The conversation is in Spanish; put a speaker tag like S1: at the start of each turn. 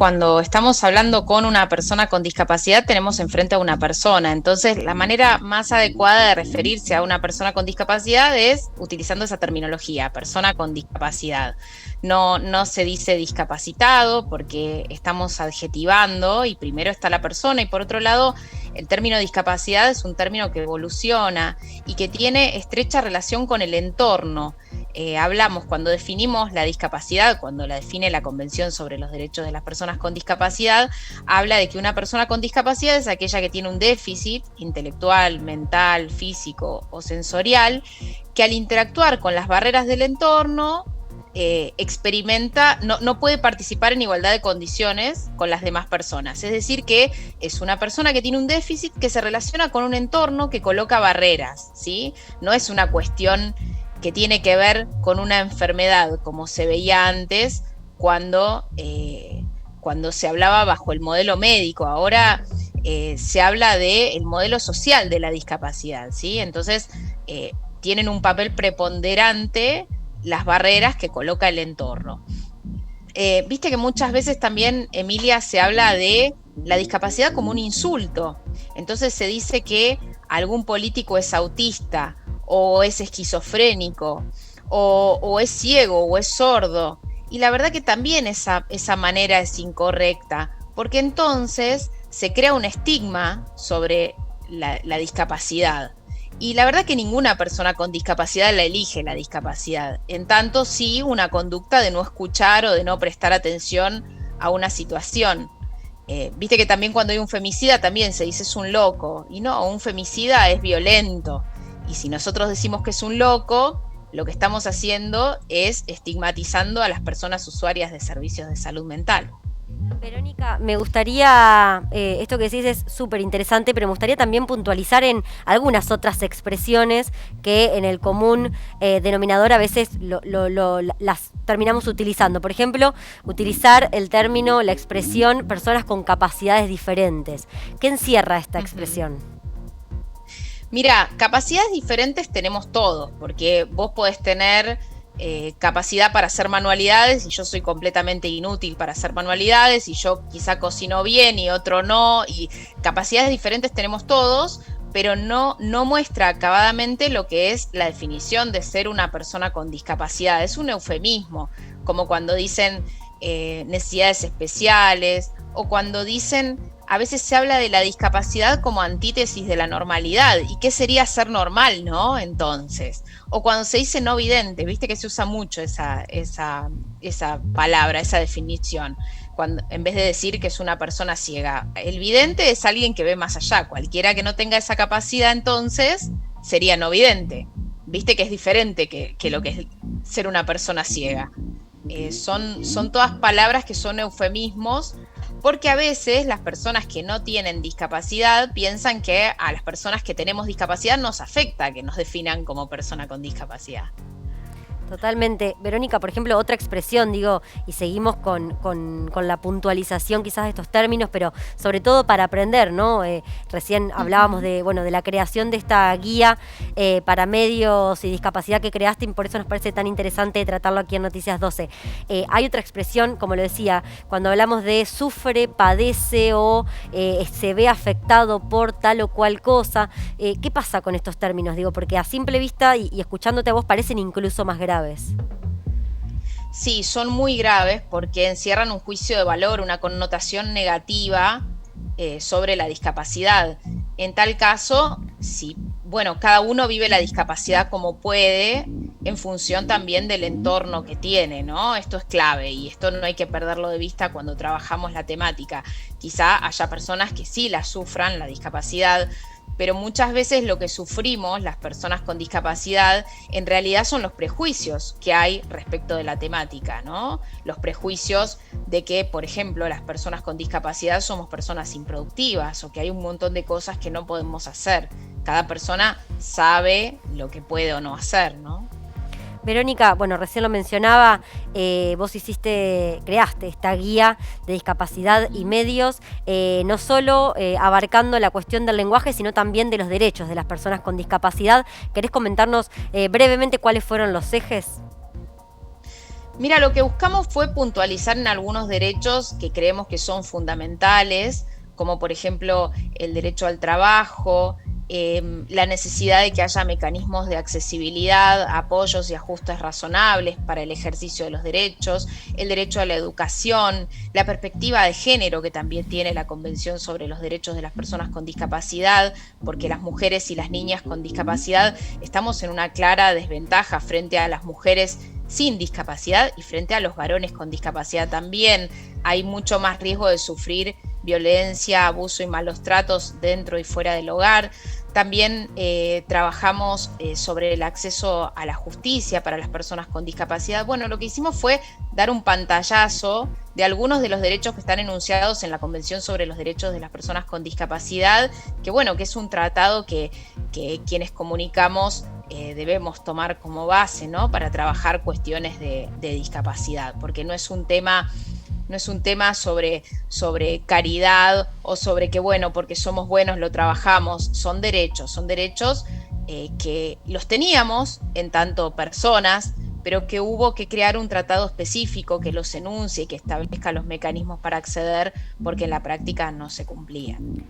S1: cuando estamos hablando con una persona con discapacidad, tenemos enfrente a una persona. Entonces, la manera más adecuada de referirse a una persona con discapacidad es utilizando esa terminología, persona con discapacidad. No se dice discapacitado porque estamos adjetivando y primero está la persona y por otro lado, el término discapacidad es un término que evoluciona y que tiene estrecha relación con el entorno. Hablamos cuando definimos la discapacidad, cuando la define la Convención sobre los Derechos de las Personas con Discapacidad, habla de que una persona con discapacidad es aquella que tiene un déficit intelectual, mental, físico o sensorial, que al interactuar con las barreras del entorno experimenta, no puede participar en igualdad de condiciones con las demás personas. Es decir, que es una persona que tiene un déficit que se relaciona con un entorno que coloca barreras, ¿sí? No es una cuestión que tiene que ver con una enfermedad, como se veía antes, cuando se hablaba bajo el modelo médico. Ahora se habla del modelo social de la discapacidad, ¿sí? Entonces, tienen un papel preponderante las barreras que coloca el entorno. Viste que muchas veces también, Emilia, se habla de la discapacidad como un insulto. Entonces se dice que algún político es autista, o es esquizofrénico, o es ciego, o es sordo. Y la verdad que también esa manera es incorrecta, porque entonces se crea un estigma sobre la discapacidad. Y la verdad que ninguna persona con discapacidad la elige la discapacidad. En tanto, sí, una conducta de no escuchar o de no prestar atención a una situación. Viste que también cuando hay un femicida también se dice es un loco. Y no, un femicida es violento. Y si nosotros decimos que es un loco, lo que estamos haciendo es estigmatizando a las personas usuarias de servicios de salud mental.
S2: Verónica, me gustaría, esto que decís es súper interesante, pero me gustaría también puntualizar en algunas otras expresiones que en el común denominador a veces las terminamos utilizando. Por ejemplo, utilizar el término, la expresión personas con capacidades diferentes. ¿Qué encierra esta expresión?
S1: Mira, capacidades diferentes tenemos todos, porque vos podés tener capacidad para hacer manualidades y yo soy completamente inútil para hacer manualidades y yo quizá cocino bien y otro no, y capacidades diferentes tenemos todos, pero no muestra acabadamente lo que es la definición de ser una persona con discapacidad. Es un eufemismo, como cuando dicen necesidades especiales o cuando dicen, a veces se habla de la discapacidad como antítesis de la normalidad. ¿Y qué sería ser normal, no? Entonces, o cuando se dice no vidente, viste que se usa mucho esa palabra, esa definición, cuando, en vez de decir que es una persona ciega. El vidente es alguien que ve más allá. Cualquiera que no tenga esa capacidad, entonces, sería no vidente. Viste que es diferente que lo que es ser una persona ciega. Son todas palabras que son eufemismos, porque a veces las personas que no tienen discapacidad piensan que a las personas que tenemos discapacidad nos afecta que nos definan como persona con discapacidad.
S2: Totalmente. Verónica, por ejemplo, otra expresión, digo, y seguimos con la puntualización quizás de estos términos, pero sobre todo para aprender, ¿no? Recién hablábamos de, bueno, de la creación de esta guía para medios y discapacidad que creaste, y por eso nos parece tan interesante tratarlo aquí en Noticias 12. Hay otra expresión, como lo decía, cuando hablamos de sufre, padece o se ve afectado por tal o cual cosa. ¿Qué pasa con estos términos? Digo, porque a simple vista y escuchándote a vos parecen incluso más graves.
S1: Sí, son muy graves porque encierran un juicio de valor, una connotación negativa sobre la discapacidad. En tal caso, sí, bueno, cada uno vive la discapacidad como puede, en función también del entorno que tiene, ¿no? Esto es clave y esto no hay que perderlo de vista cuando trabajamos la temática. Quizá haya personas que sí la sufran, la discapacidad, pero muchas veces lo que sufrimos las personas con discapacidad en realidad son los prejuicios que hay respecto de la temática, ¿no? Los prejuicios de que, por ejemplo, las personas con discapacidad somos personas improductivas o que hay un montón de cosas que no podemos hacer. Cada persona sabe lo que puede o no hacer, ¿no?
S2: Verónica, bueno, recién lo mencionaba, vos creaste esta guía de discapacidad y medios, no solo abarcando la cuestión del lenguaje, sino también de los derechos de las personas con discapacidad. ¿Querés comentarnos brevemente cuáles fueron los ejes?
S1: Mira, lo que buscamos fue puntualizar en algunos derechos que creemos que son fundamentales, como por ejemplo el derecho al trabajo, la necesidad de que haya mecanismos de accesibilidad, apoyos y ajustes razonables para el ejercicio de los derechos, el derecho a la educación, la perspectiva de género que también tiene la Convención sobre los Derechos de las Personas con Discapacidad, porque las mujeres y las niñas con discapacidad estamos en una clara desventaja frente a las mujeres sin discapacidad y frente a los varones con discapacidad también. Hay mucho más riesgo de sufrir violencia, abuso y malos tratos dentro y fuera del hogar. También trabajamos sobre el acceso a la justicia para las personas con discapacidad. Bueno, lo que hicimos fue dar un pantallazo de algunos de los derechos que están enunciados en la Convención sobre los Derechos de las Personas con Discapacidad, que bueno, que es un tratado que quienes comunicamos debemos tomar como base, ¿no? Para trabajar cuestiones de discapacidad, porque no es un tema sobre caridad o sobre que, bueno, porque somos buenos lo trabajamos. Son derechos que los teníamos en tanto personas, pero que hubo que crear un tratado específico que los enuncie, que establezca los mecanismos para acceder, porque en la práctica no se cumplían.